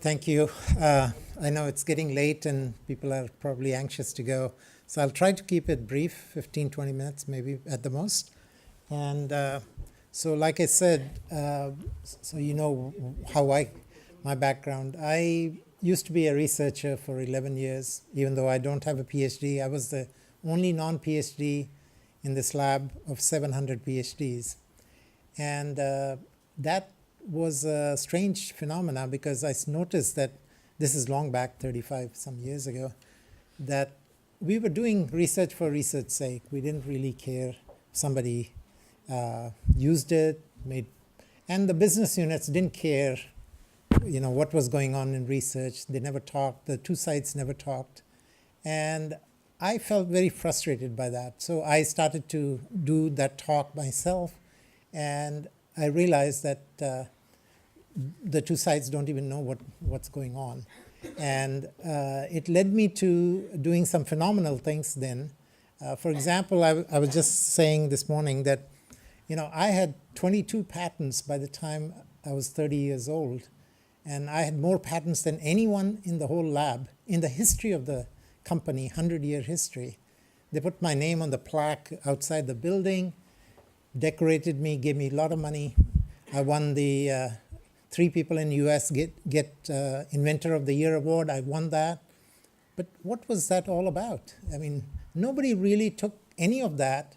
Thank you. I know it's getting late and people are probably anxious to go. So I'll try to keep it brief, 15, 20 minutes maybe at the most. And so like I said, so you know my background. I used to be a researcher for 11 years, even though I don't have a PhD. I was the only non-PhD in this lab of 700 PhDs. And that was a strange phenomena because I noticed that this is long back, 35 some years ago, that we were doing research for research's sake. We didn't really care if somebody used it, and the business units didn't care, what was going on in research. They never talked. The two sides never talked, and I felt very frustrated by that. So I started to do that talk myself, and I realized that the two sides don't even know what's going on. And it led me to doing some phenomenal things then. For example, I was just saying this morning that, I had 22 patents by the time I was 30 years old. And I had more patents than anyone in the whole lab in the history of the company, 100-year history. They put my name on the plaque outside the building, decorated me, gave me a lot of money. I won the 3 people in the US get Inventor of the Year award. I won that. But what was that all about? I mean, nobody really took any of that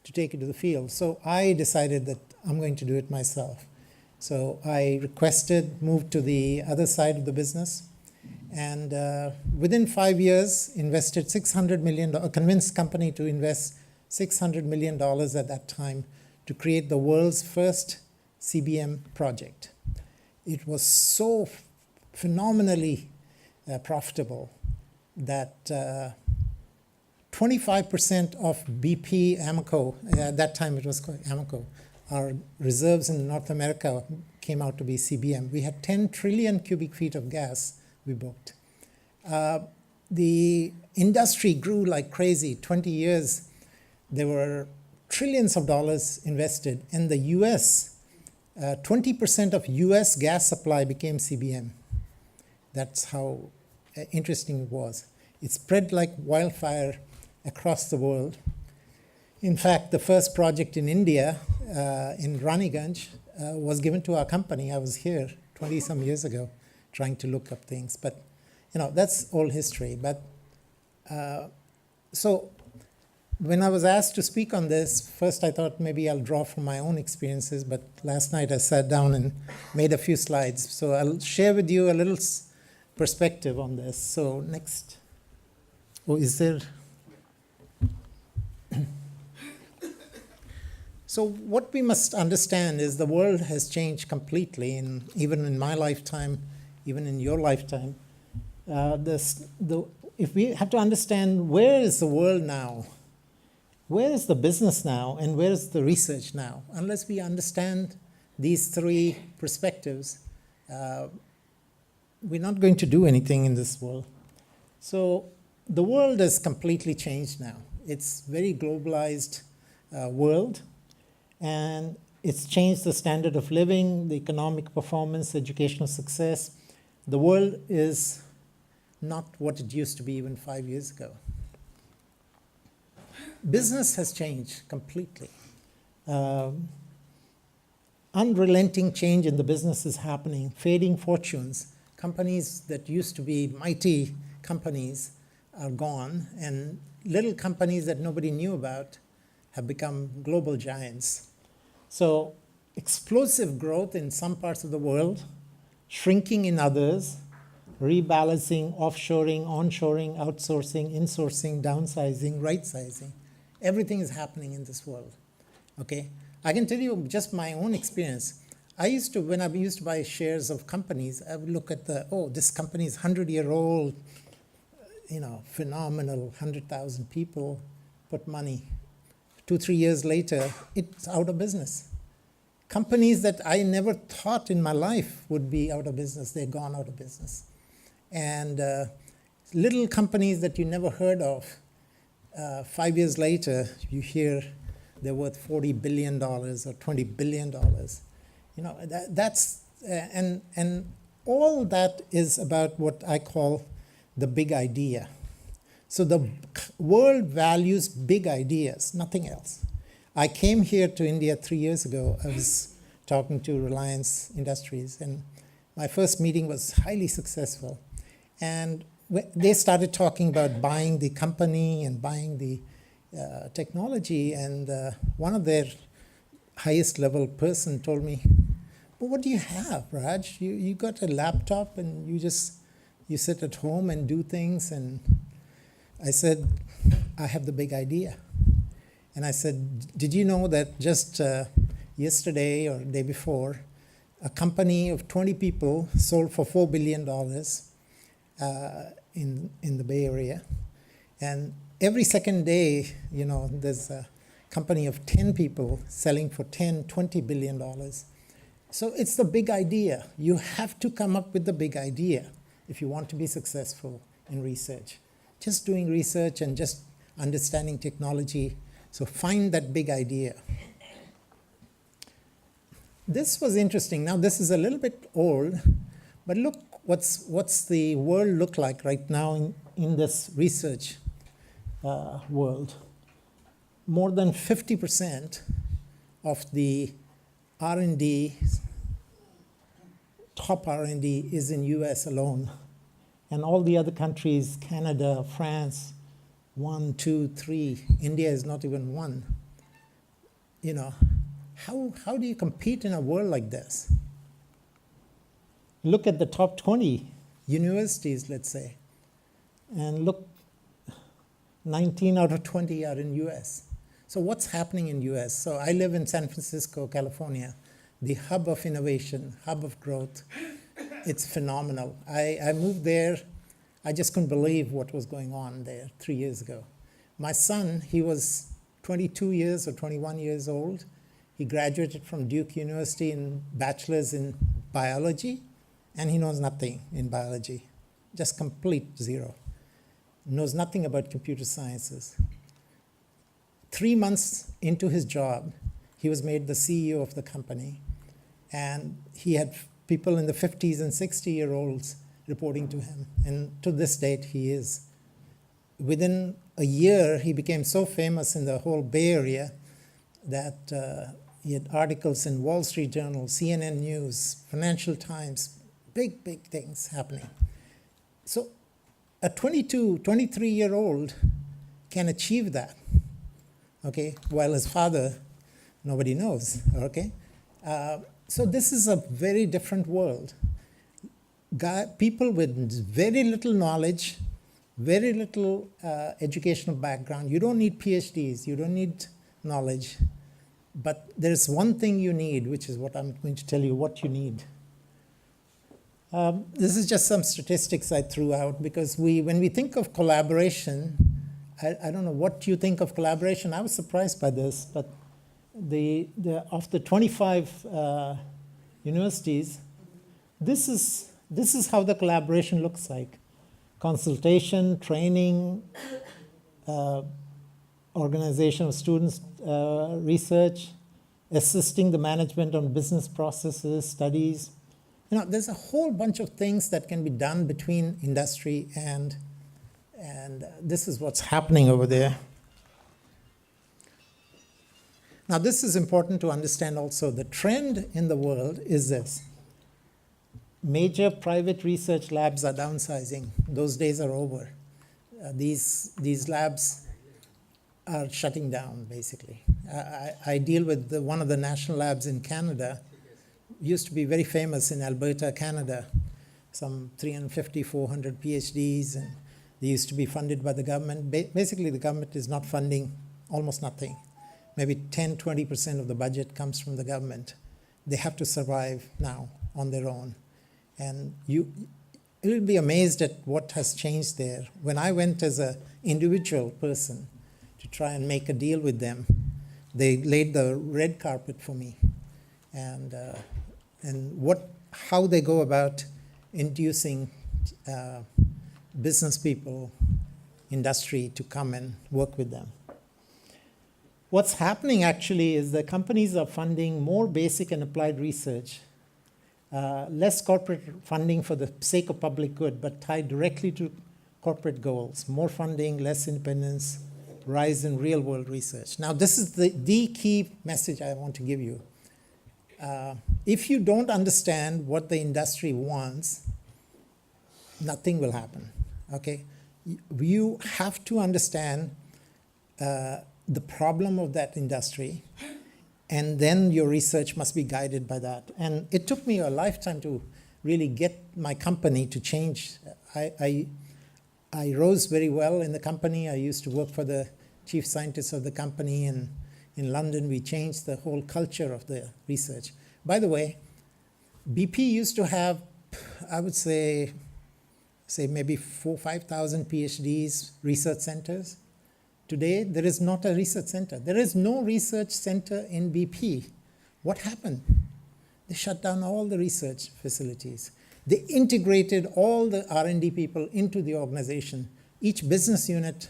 to take it to the field. So I decided that I'm going to do it myself. So I moved to the other side of the business. And within 5 years, invested $600 million, convinced company to invest $600 million at that time to create the world's first CBM project. It was so phenomenally profitable that 25% of BP Amoco, at that time it was called Amoco, our reserves in North America came out to be CBM. We had 10 trillion cubic feet of gas we booked. The industry grew like crazy. 20 years, there were trillions of dollars invested. In the US, 20% of US gas supply became CBM. That's how interesting it was. It spread like wildfire across the world. In fact, the first project in India, in Raniganj, was given to our company. I was here 20 some years ago trying to look up things. But, that's old history. But so when I was asked to speak on this, first I thought maybe I'll draw from my own experiences, but last night I sat down and made a few slides. So I'll share with you a little perspective on this. So next. Oh, is there? So what we must understand is the world has changed completely, and even in my lifetime, even in your lifetime. If we have to understand where is the world now, where is the business now, and where is the research now? Unless we understand these 3 perspectives, we're not going to do anything in this world. So the world has completely changed now. It's a very globalized world, and it's changed the standard of living, the economic performance, educational success. The world is not what it used to be even 5 years ago. Business has changed completely. Unrelenting change in the business is happening, fading fortunes. Companies that used to be mighty companies are gone, and little companies that nobody knew about have become global giants. So explosive growth in some parts of the world, shrinking in others, rebalancing, offshoring, onshoring, outsourcing, insourcing, downsizing, right-sizing. Everything is happening in this world, okay? I can tell you just my own experience. When I used to buy shares of companies, I would look at this company is 100-year-old, phenomenal, 100,000 people put money. 2-3 years later, it's out of business. Companies that I never thought in my life would be out of business, they're gone out of business. And little companies that you never heard of, 5 years later, you hear they're worth $40 billion or $20 billion. That's and all that is about what I call the big idea. So the world values big ideas, nothing else. I came here to India 3 years ago. I was talking to Reliance Industries, and my first meeting was highly successful. And they started talking about buying the company and buying the technology, and one of their highest level person told me, "Well, what do you have, Raj? You got a laptop and you sit at home and do things." And I said, "I have the big idea." And I said, "Did you know that just yesterday or the day before, a company of 20 people sold for $4 billion in the Bay Area? And every second day, there's a company of 10 people selling for $10-20 billion. So it's the big idea. You have to come up with the big idea if you want to be successful in research. Just doing research and just understanding technology. So find that big idea. This was interesting. Now this is a little bit old, but look what's the world look like right now in this research world. More than 50% of the R&D, top R&D is in US alone. And all the other countries, Canada, France, 1, 2, 3, India is not even one. How do you compete in a world like this? Look at the top 20 universities, let's say, and look, 19 out of 20 are in US. So what's happening in US? So I live in San Francisco, California, the hub of innovation, hub of growth. It's phenomenal. I moved there. I just couldn't believe what was going on there 3 years ago. My son, he was 22 years or 21 years old. He graduated from Duke University in bachelor's in biology, and he knows nothing in biology, just complete zero. Knows nothing about computer sciences. 3 months into his job, he was made the CEO of the company, and he had people in the 50s and 60-year-olds reporting to him, and to this date he is. Within a year, he became so famous in the whole Bay Area that he had articles in Wall Street Journal, CNN News, Financial Times, big things happening. So a 22, 23-year-old can achieve that, okay, while his father, nobody knows, okay? So this is a very different world. People with very little knowledge, very little educational background. You don't need PhDs, you don't need knowledge, but there's one thing you need, which is what I'm going to tell you what you need. This is just some statistics I threw out, because when we think of collaboration, I don't know what you think of collaboration. I was surprised by this, but of the 25 universities, this is how the collaboration looks like. Consultation, training, organization of students, research, assisting the management on business processes, studies. There's a whole bunch of things that can be done between industry and this is what's happening over there. Now, this is important to understand also. The trend in the world is this. Major private research labs are downsizing. Those days are over. These labs are shutting down, basically. I deal with one of the national labs in Canada. Used to be very famous in Alberta, Canada. Some 350, 400 PhDs, and they used to be funded by the government. Basically, the government is not funding almost nothing. Maybe 10, 20% of the budget comes from the government. They have to survive now on their own. And you will be amazed at what has changed there. When I went as an individual person to try and make a deal with them, they laid the red carpet for me. And how they go about inducing business people, industry to come and work with them. What's happening actually is the companies are funding more basic and applied research less corporate funding for the sake of public good, but tied directly to corporate goals, more funding, less independence, rise in real-world research. Now, this is the key message I want to give you. If you don't understand what the industry wants, nothing will happen, okay? You have to understand the problem of that industry, and then your research must be guided by that. And it took me a lifetime to really get my company to change. I rose very well in the company. I used to work for the chief scientist of the company, and in London we changed the whole culture of the research. By the way, BP used to have, I would say maybe 4,000 or 5,000 PhDs, research centers. Today, there is not a research center. There is no research center in BP. What happened? They shut down all the research facilities. They integrated all the R&D people into the organization. Each business unit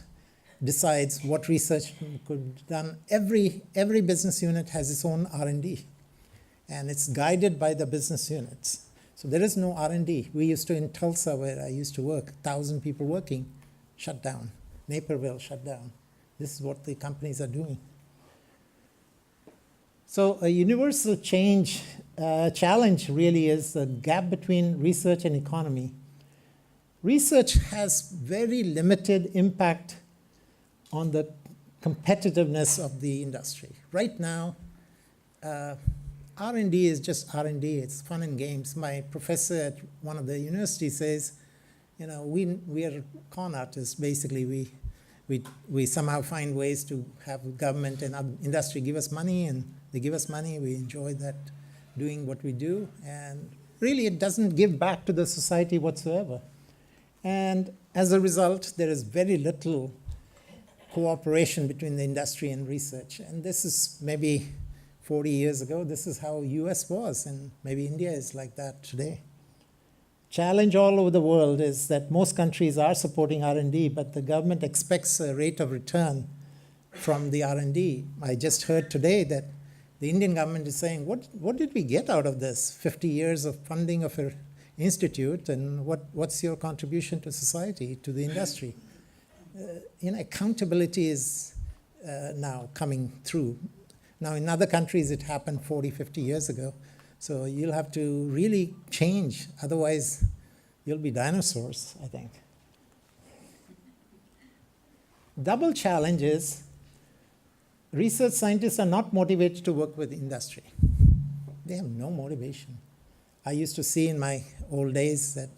decides what research could be done. Every business unit has its own R&D, and it's guided by the business units. So there is no R&D. We used to, in Tulsa, where I used to work, 1,000 people working, shut down. Naperville shut down. This is what the companies are doing. So a universal challenge really is the gap between research and economy. Research has very limited impact on the competitiveness of the industry. Right now, R&D is just R&D. It's fun and games. My professor at one of the universities says, you know, we are con artists. Basically, we somehow find ways to have government and industry give us money, and they give us money. We enjoy that, doing what we do, and really it doesn't give back to the society whatsoever. And as a result, there is very little cooperation between the industry and research. And this is maybe 40 years ago. This is how US was, and maybe India is like that today. Challenge all over the world is that most countries are supporting R&D, but the government expects a rate of return from the R&D. I just heard today that the Indian government is saying, what did we get out of this 50 years of funding of an institute, and what's your contribution to society, to the industry? Accountability is now coming through. Now, in other countries, it happened 40, 50 years ago. So you'll have to really change. Otherwise, you'll be dinosaurs, I think. Double challenge is research scientists are not motivated to work with industry. They have no motivation. I used to see in my old days that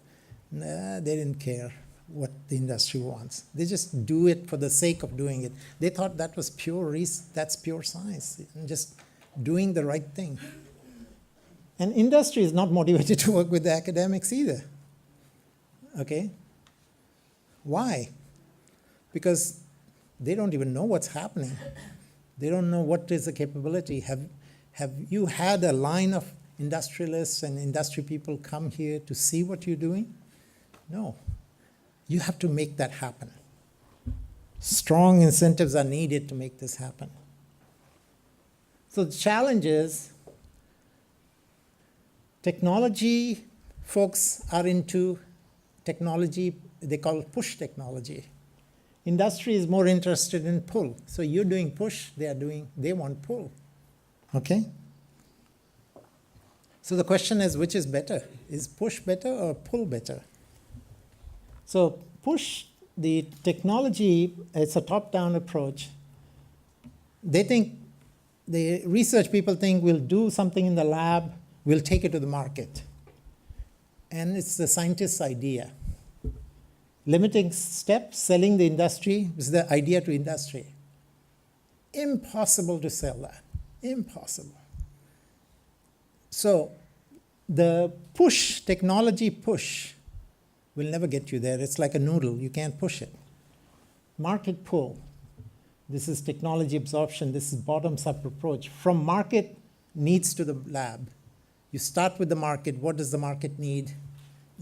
they didn't care what the industry wants. They just do it for the sake of doing it. They thought that was that's pure science, and just doing the right thing. And industry is not motivated to work with the academics either. Okay? Why? Because they don't even know what's happening. They don't know what is the capability. Have you had a line of industrialists and industry people come here to see what you're doing? No. You have to make that happen. Strong incentives are needed to make this happen. So the challenge is, technology folks are into technology, they call it push technology. Industry is more interested in pull. So you're doing push, they want pull. Okay? So the question is, which is better? Is push better or pull better? So push, the technology, it's a top-down approach. They think, the research people think we'll do something in the lab, we'll take it to the market. And it's the scientist's idea. Limiting step, selling the industry, is the idea to industry. Impossible to sell that. Impossible. So the push, technology push, will never get you there. It's like a noodle. You can't push it. Market pull. This is technology absorption. This is bottoms-up approach. From market needs to the lab. You start with the market. What does the market need?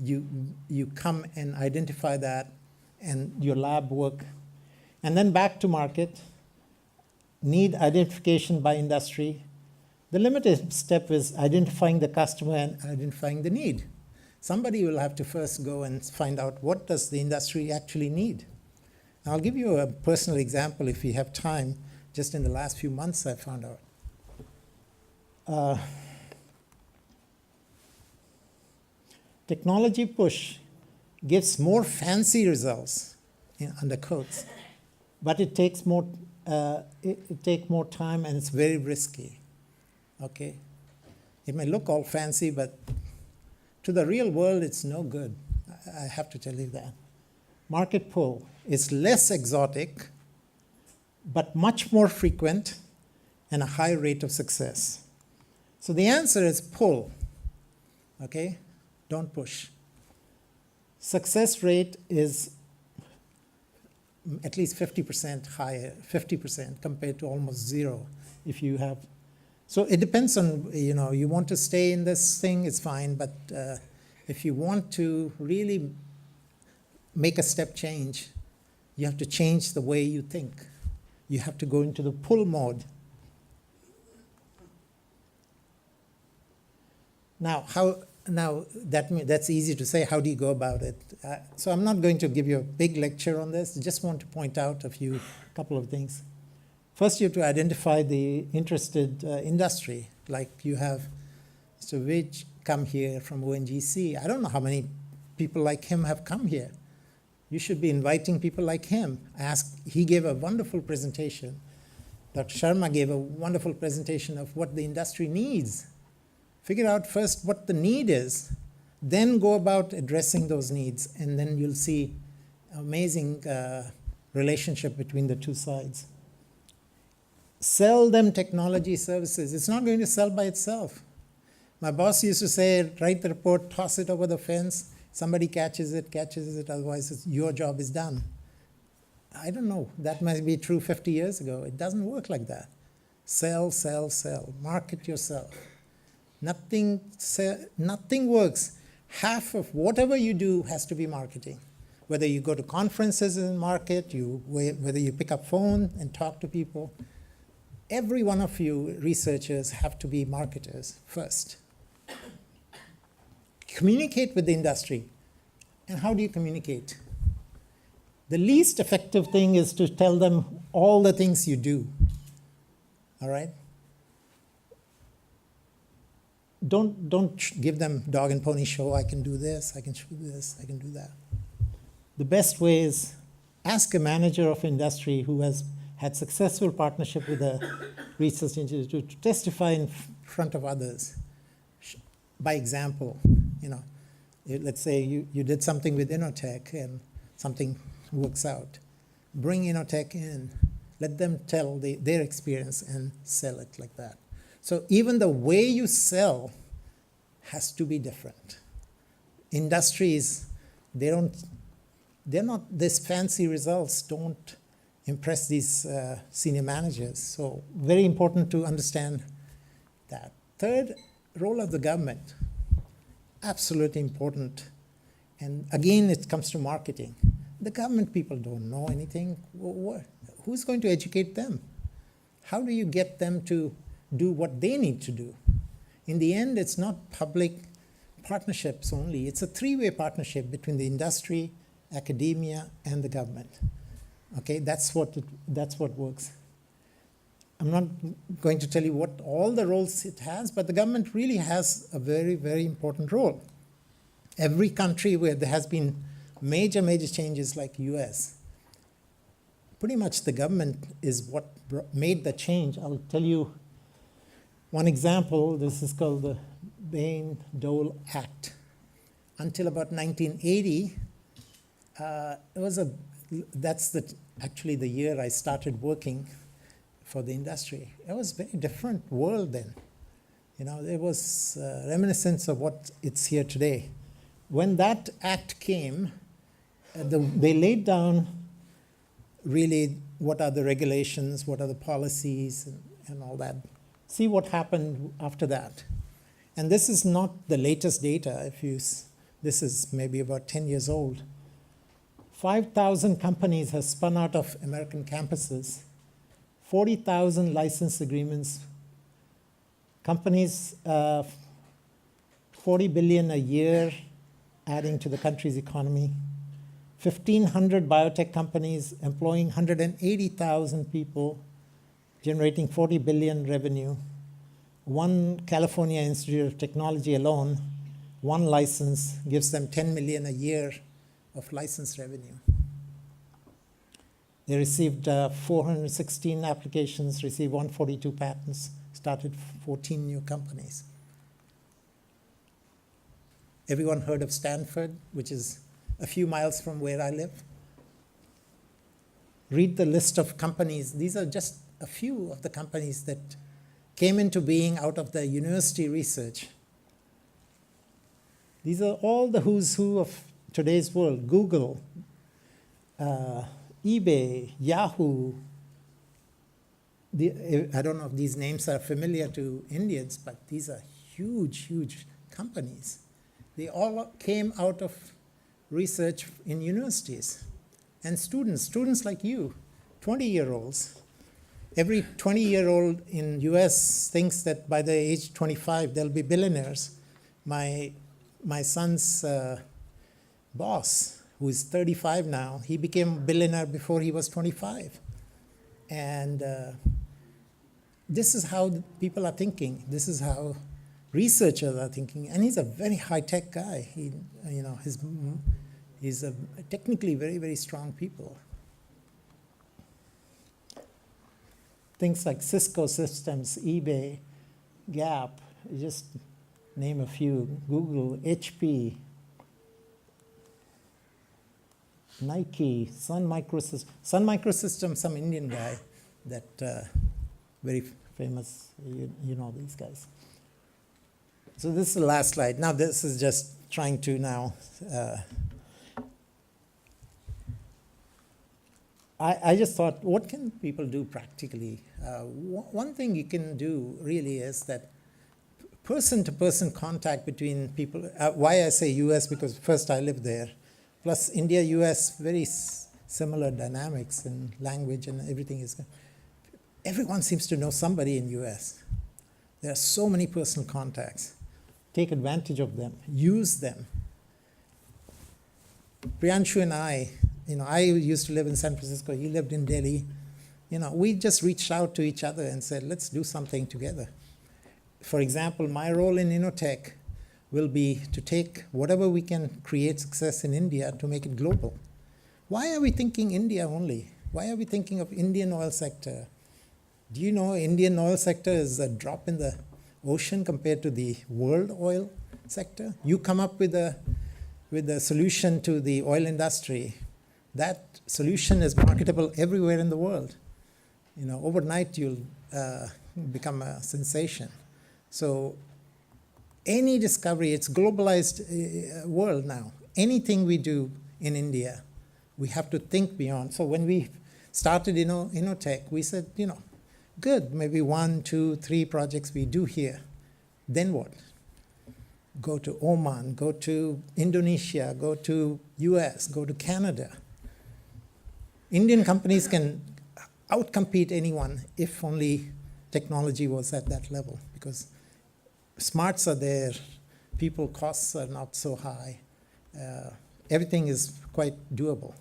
You come and identify that, and your lab work. And then back to market. Need identification by industry. The limited step is identifying the customer and identifying the need. Somebody will have to first go and find out what does the industry actually need. I'll give you a personal example if you have time. Just in the last few months, I found out. Technology push gives more fancy results under quotes, but it takes more time and it's very risky. Okay, it may look all fancy, but to the real world, it's no good. I have to tell you that. Market pull is less exotic, but much more frequent and a high rate of success. So the answer is pull. Okay, don't push. Success rate is at least 50% higher, 50% compared to almost zero if you have. So it depends on, you want to stay in this thing, it's fine, but if you want to really make a step change, you have to change the way you think. You have to go into the pull mode. Now, that's easy to say. How do you go about it? So I'm not going to give you a big lecture on this. I just want to point out a couple of things. First, you have to identify the interested industry. Like you have Mr. Vij come here from ONGC. I don't know how many people like him have come here. You should be inviting people like him. He gave a wonderful presentation. Dr. Sharma gave a wonderful presentation of what the industry needs. Figure out first what the need is, then go about addressing those needs, and then you'll see amazing relationship between the two sides. Sell them technology services. It's not going to sell by itself. My boss used to say, write the report, toss it over the fence. Somebody catches it, otherwise your job is done. I don't know. That might be true 50 years ago. It doesn't work like that. Sell, sell, sell. Market yourself. Nothing works. Half of whatever you do has to be marketing. Whether you go to conferences and market, whether you pick up phone and talk to people, every one of you researchers have to be marketers first. Communicate with the industry. And how do you communicate? The least effective thing is to tell them all the things you do. All right? Don't give them dog and pony show. I can do this, I can do this, I can do that. The best way is ask a manager of industry who has had successful partnership with a research institute to testify in front of others. By example, let's say you did something with Innotech and something works out. Bring Innotech in. Let them tell their experience and sell it like that. So even the way you sell has to be different. Industries, they're not, these fancy results don't impress these senior managers. So very important to understand that. Third, role of the government, absolutely important. And again, it comes to marketing. The government people don't know anything. Who's going to educate them? How do you get them to do what they need to do? In the end, it's not public partnerships only. It's a three-way partnership between the industry, academia, and the government. Okay, that's what works. I'm not going to tell you what all the roles it has, but the government really has a very, very important role. Every country where there has been major changes like US, pretty much the government is what made the change. I'll tell you one example. This is called the Bain-Dole Act. Until about 1980, that's actually the year I started working for the industry. It was a very different world then. There was reminiscence of what it's here today. When that act came, they laid down really what are the regulations, what are the policies, and all that. See what happened after that. And this is not the latest data. This is maybe about 10 years old. 5,000 companies have spun out of American campuses. 40,000 license agreements Companies, 40 billion a year adding to the country's economy. 1,500 biotech companies employing 180,000 people, generating 40 billion revenue. One California Institute of Technology alone, one license gives them 10 million a year of license revenue. They received 416 applications, received 142 patents, started 14 new companies. Everyone heard of Stanford, which is a few miles from where I live? Read the list of companies. These are just a few of the companies that came into being out of the university research. These are all the who's who of today's world. Google, eBay, Yahoo. I don't know if these names are familiar to Indians, but these are huge, huge companies. They all came out of research in universities. And students like you, 20-year-olds. Every 20-year-old in US thinks that by the age 25, they'll be billionaires. My son's boss, who is 35 now, he became a billionaire before he was 25. And this is how people are thinking. This is how researchers are thinking. And he's a very high-tech guy. He's a technically very, very strong people. Things like Cisco Systems, eBay, Gap, just name a few, Google, HP, Nike, Sun Microsystems, some Indian guy that very famous, you know these guys. So this is the last slide. Now this is just trying to now, I just thought, what can people do practically? One thing you can do really is that person-to-person contact between people. Why I say US, because first I lived there. Plus India, US, very similar dynamics and language and everything is. Everyone seems to know somebody in US. There are so many personal contacts. Take advantage of them. Use them. Priyanshu and I used to live in San Francisco. He lived in Delhi. We just reached out to each other and said, let's do something together. For example, my role in Innotech will be to take whatever we can create success in India to make it global. Why are we thinking India only? Why are we thinking of Indian oil sector? Do you know Indian oil sector is a drop in the ocean compared to the world oil sector? You come up with a solution to the oil industry. That solution is marketable everywhere in the world. Overnight you'll become a sensation. So any discovery, it's globalized world now. Anything we do in India, we have to think beyond. So when we started Innotech, we said, good, maybe 1, 2, 3 projects we do here. Then what? Go to Oman, go to Indonesia, go to US, go to Canada. Indian companies can outcompete anyone if only technology was at that level, because smarts are there, people costs are not so high. Everything is quite doable.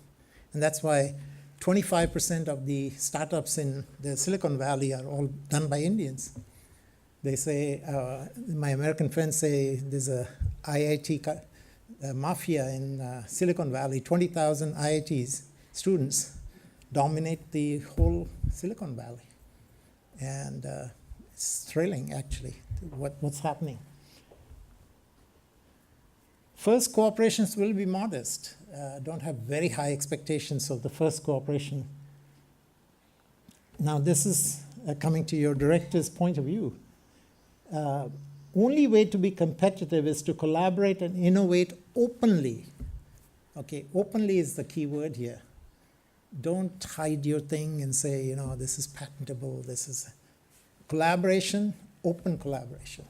And that's why 25% of the startups in the Silicon Valley are all done by Indians. They say, my American friends say there's a IIT mafia in Silicon Valley, 20,000 IITs, students dominate the whole Silicon Valley. And it's thrilling, actually, what's happening. First cooperations will be modest. Don't have very high expectations of the first cooperation. Now, this is coming to your director's point of view. Only way to be competitive is to collaborate and innovate openly. Okay, openly is the key word here. Don't hide your thing and say, this is patentable, this is collaboration, open collaboration.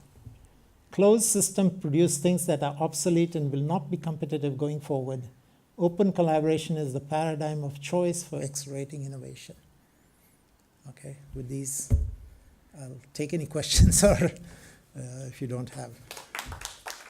Closed system produce things that are obsolete and will not be competitive going forward. Open collaboration is the paradigm of choice for accelerating innovation. Okay, with these I'll take any questions or if you don't have.